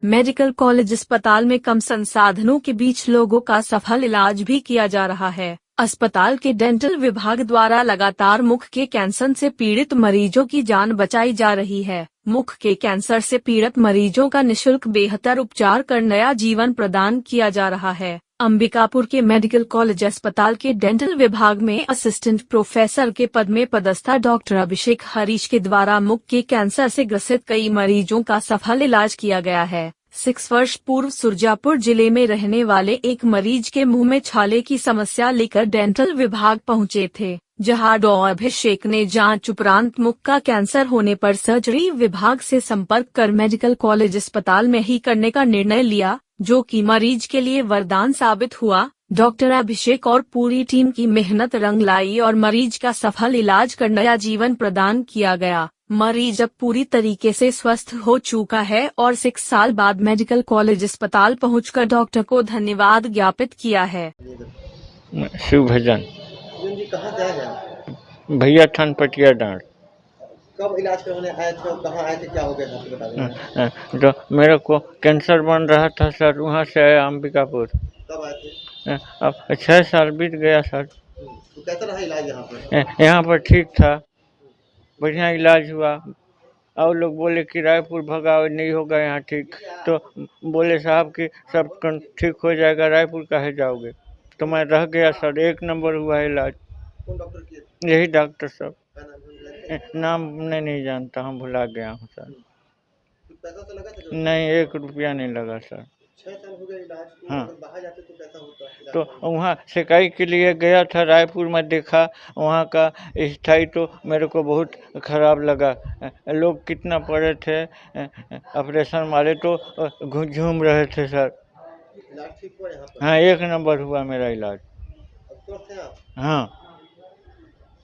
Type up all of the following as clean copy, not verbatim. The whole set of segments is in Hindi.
मेडिकल कॉलेज अस्पताल में कम संसाधनों के बीच लोगों का सफल इलाज भी किया जा रहा है। अस्पताल के डेंटल विभाग द्वारा लगातार मुख के कैंसर से पीड़ित मरीजों की जान बचाई जा रही है। मुख के कैंसर से पीड़ित मरीजों का निशुल्क बेहतर उपचार कर नया जीवन प्रदान किया जा रहा है। अंबिकापुर के मेडिकल कॉलेज अस्पताल के डेंटल विभाग में असिस्टेंट प्रोफेसर के पद में पदस्थ डॉक्टर अभिषेक हरीश के द्वारा मुख के कैंसर से ग्रसित कई मरीजों का सफल इलाज किया गया है। 6 वर्ष पूर्व सुरजापुर जिले में रहने वाले एक मरीज के मुंह में छाले की समस्या लेकर डेंटल विभाग पहुंचे थे, जहां डॉक्टर अभिषेक ने जांच उपरांत मुख का कैंसर होने पर सर्जरी विभाग से संपर्क कर मेडिकल कॉलेज अस्पताल में ही करने का निर्णय लिया, जो कि मरीज के लिए वरदान साबित हुआ। डॉक्टर अभिषेक और पूरी टीम की मेहनत रंग लाई और मरीज का सफल इलाज कर नया जीवन प्रदान किया गया। मरीज अब पूरी तरीके से स्वस्थ हो चुका है और 6 साल बाद मेडिकल कॉलेज अस्पताल पहुंचकर डॉक्टर को धन्यवाद ज्ञापित किया है। शिव भजन जी कहाँ से आए हैं? भैया ठन पटिया डांट। कब इलाज करवाने आए थे और कहाँ आए थे, क्या हो गया था बता दें। तो मेरे को कैंसर बन रहा था सर, वहाँ से आया अंबिकापुर। कब आए थे? अब 6 साल बीत गया सर। तो कैसा रहा इलाज यहाँ पर? यहाँ पर ठीक था, बढ़िया इलाज हुआ। और लोग बोले कि रायपुर भगाओ, नहीं होगा यहाँ ठीक। तो बोले साहब कि सब ठीक हो जाएगा, रायपुर काहे जाओगे। तो मैं रह गया सर, 1 नंबर हुआ इलाज। कौन डॉक्टर किए? यही डॉक्टर साहब। क्या नाम है उनका? नाम मैं नहीं जानता हूँ, भुला गया हूँ सर। कुछ पैसा तो लगा था? नहीं, 1 रुपया नहीं लगा सर। 6 साल हो गए इलाज को। हाँ। अगर बाहर जाते तो कैसा होता इलाज? तो वहाँ सिकाई के लिए गया था, रायपुर में देखा, वहाँ का स्थाई तो मेरे को बहुत ख़राब लगा। लोग कितना पड़े थे, ऑपरेशन वाले तो झूम रहे थे सर। इलाज ठीक हुआ यहाँ पर? हाँ, 1 नंबर हुआ मेरा इलाज। अब स्वस्थ हैं आप? हाँ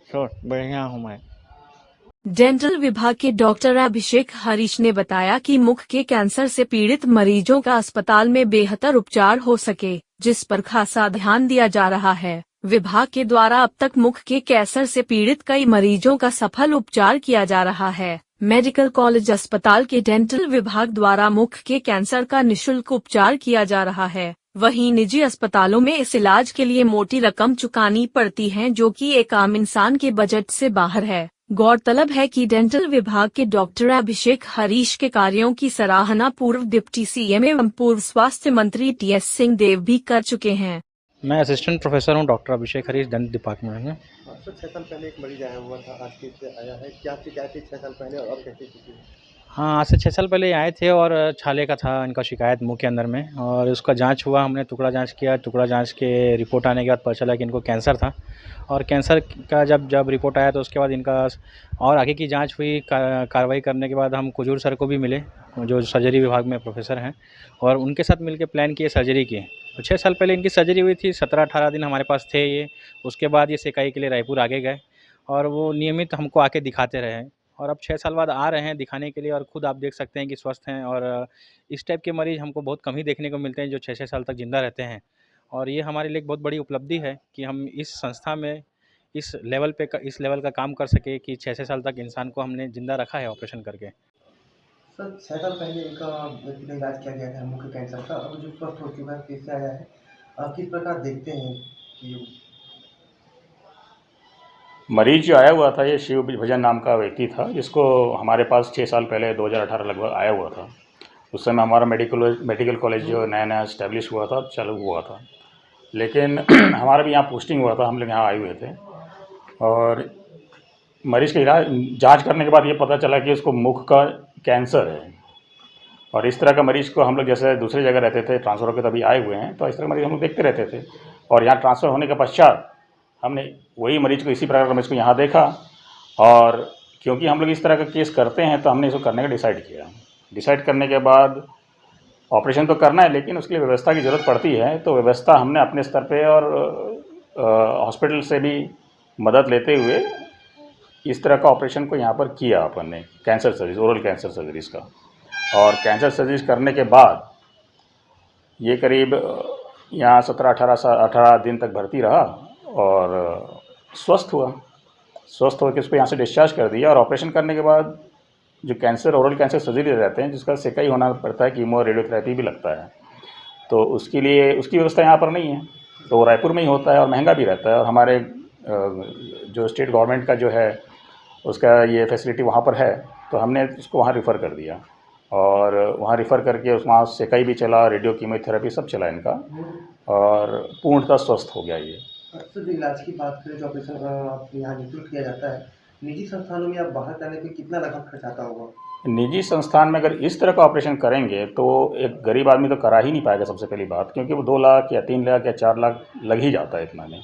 सर, बढ़िया हूँ मैं। डेंटल विभाग के डॉक्टर अभिषेक हरीश ने बताया कि मुख के कैंसर से पीड़ित मरीजों का अस्पताल में बेहतर उपचार हो सके, जिस पर खासा ध्यान दिया जा रहा है। विभाग के द्वारा अब तक मुख के कैंसर से पीड़ित कई मरीजों का सफल उपचार किया जा रहा है। मेडिकल कॉलेज अस्पताल के डेंटल विभाग द्वारा मुख के कैंसर का निःशुल्क उपचार किया जा रहा है। वहीं निजी अस्पतालों में इस इलाज के लिए मोटी रकम चुकानी पड़ती है, जो कि एक आम इंसान के बजट से बाहर है। गौरतलब है कि डेंटल विभाग के डॉक्टर अभिषेक हरीश के कार्यों की सराहना पूर्व डिप्टी सीएम एवं पूर्व स्वास्थ्य मंत्री टीएस सिंहदेव भी कर चुके हैं। मैं असिस्टेंट प्रोफेसर हूं डॉक्टर अभिषेक हरीश, डेंटल डिपार्टमेंट में। 6 साल पहले एक मरीज आया हुआ था, आज कैसे आया है, क्या शिकायत थी 6 साल पहले और अब कैसी स्थिति है? हाँ, आज से 6 साल पहले आए थे और छाले का था इनका शिकायत मुंह के अंदर में, और उसका जांच हुआ। हमने टुकड़ा जांच किया, टुकड़ा जांच के रिपोर्ट आने के बाद पता चला कि इनको कैंसर था। और कैंसर का जब रिपोर्ट आया तो उसके बाद इनका और आगे की जांच हुई। कार्रवाई करने के बाद हम कुजूर सर को भी मिले, जो सर्जरी विभाग में प्रोफेसर हैं, और उनके साथ मिलकर प्लान किए, सर्जरी की। तो 6 साल पहले इनकी सर्जरी हुई थी, 17-18 दिन हमारे पास थे ये। उसके बाद ये सेकाई के लिए रायपुर आगे गए और वो नियमित हमको आके दिखाते रहे हैं। और अब 6 साल बाद आ रहे हैं दिखाने के लिए, और खुद आप देख सकते हैं कि स्वस्थ हैं। और इस टाइप के मरीज़ हमको बहुत कम ही देखने को मिलते हैं जो 6-6 साल तक ज़िंदा रहते हैं। और ये हमारे लिए एक बहुत बड़ी उपलब्धि है कि हम इस संस्था में इस लेवल का काम कर सके कि 6-6 साल तक इंसान को हमने ज़िंदा रखा है ऑपरेशन करके। सर 6 साल पहले इनका इलाज किया गया था मुख्य कैंसर का, अब जो स्वस्थ हो चुका है फिर से आया है, किस प्रकार देखते हैं कि मरीज जो आया हुआ था, ये शिव भजन नाम का व्यक्ति था, जिसको हमारे पास 6 साल पहले 2018 लगभग आया हुआ था। उस समय हमारा मेडिकल कॉलेज जो नया इस्टेब्लिश हुआ था, चालू हुआ था। लेकिन हमारा भी यहाँ पोस्टिंग हुआ था, हम लोग यहाँ आए हुए थे। और मरीज का इलाज जांच करने के बाद ये पता चला कि उसको मुख का कैंसर है। और इस तरह का मरीज़ को हम लोग जैसे दूसरी जगह रहते थे, ट्रांसफ़र होकर तभी आए हुए हैं, तो इस तरह मरीज़ हम लोग देखते रहते थे। और यहाँ ट्रांसफ़र होने के पश्चात हमने वही मरीज़ को, इसी प्रकार का मरीज़ को यहाँ देखा। और क्योंकि हम लोग इस तरह का केस करते हैं तो हमने इसको करने का डिसाइड किया। डिसाइड करने के बाद ऑपरेशन तो करना है, लेकिन उसके लिए व्यवस्था की ज़रूरत पड़ती है। तो व्यवस्था हमने अपने स्तर पे और हॉस्पिटल से भी मदद लेते हुए इस तरह का ऑपरेशन को यहाँ पर किया अपन ने, cancer surgery, oral cancer surgeries का। और कैंसर सर्जरीज करने के बाद ये करीब यहाँ 17-18 दिन तक भर्ती रहा और स्वस्थ हुआ। स्वस्थ होकर उसको यहाँ से डिस्चार्ज कर दिया। और ऑपरेशन करने के बाद जो कैंसर ओरल कैंसर सर्जरी रहते हैं जिसका सेकाई होना पड़ता है, कीमो रेडियोथेरेपी भी लगता है, तो उसके लिए उसकी व्यवस्था यहाँ पर नहीं है, तो वो रायपुर में ही होता है और महंगा भी रहता है। और हमारे जो स्टेट गवर्नमेंट का जो है उसका ये फैसिलिटी वहाँ पर है, तो हमने उसको वहाँ रेफ़र कर दिया और वहाँ रेफ़र करके वहाँ सेकाई भी चला, रेडियो कीमोथेरेपी सब चला इनका और पूर्णतः स्वस्थ हो गया ये। सर, जो इलाज की बात करें, जो ऑपरेशन आपके यहाँ निःशुल्क किया जाता है, निजी संस्थानों में या बाहर जाने पे कितना लगभग खर्च आता होगा? निजी संस्थान में अगर इस तरह का ऑपरेशन करेंगे तो एक गरीब आदमी तो करा ही नहीं पाएगा सबसे पहली बात, क्योंकि वो 2 लाख या 3 लाख या 4 लाख लग ही जाता है इतना में।